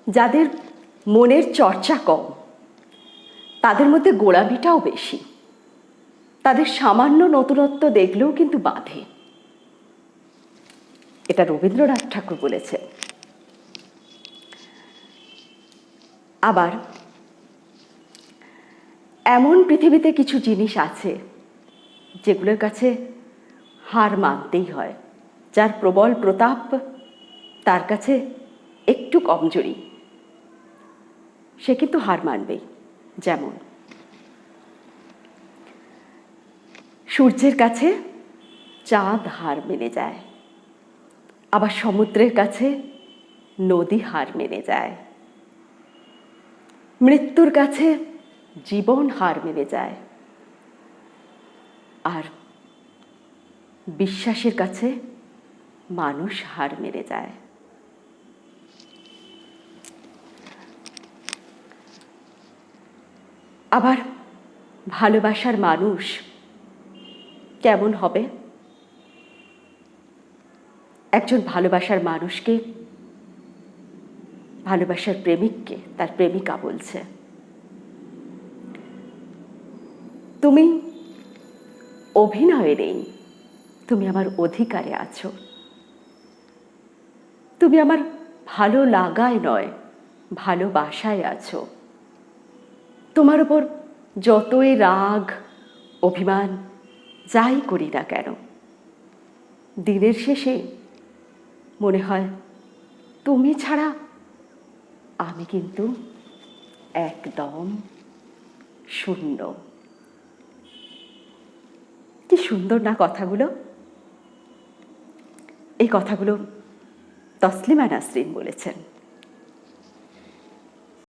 যাদের মনের চর্চা কম তাদের মধ্যে গোঁড়ামিটাও বেশি। তাদের সামান্য নতুনত্ব দেখলেও কিন্তু বাধে। এটা রবীন্দ্রনাথ ঠাকুর বলেছেন। আবার এমন পৃথিবীতে কিছু জিনিস আছে যেগুলোর কাছে হার মানতেই হয়। যার প্রবল প্রতাপ তার কাছে একটু কমজোরি, সে কিন্তু হার মানবেই। যেমন সূর্যের কাছে চাঁদ হার মেনে যায়, আবার সমুদ্রের কাছে নদী হার মেনে যায়, মৃত্যুর কাছে জীবন হার মেনে যায়, আর বিশ্বাসের কাছে মানুষ হার মেনে যায়। আবার ভালোবাসার মানুষ কেমন হবে? একজন ভালোবাসার মানুষকে, ভালোবাসার প্রেমিককে তার প্রেমিকা বলছে, তুমি অভিনয়ে নেই, তুমি আমার অধিকারে আছো। তুমি আমার ভালো লাগায় নয়, ভালোবাসায় আছো। তোমার উপর যতই রাগ অভিমান যাই করি না কেন, দিনের শেষে মনে হয় তুমি ছাড়া আমি কিন্তু একদম শূন্য। কি সুন্দর না কথাগুলো! এই কথাগুলো তসলিমা নাসরিন বলেছেন।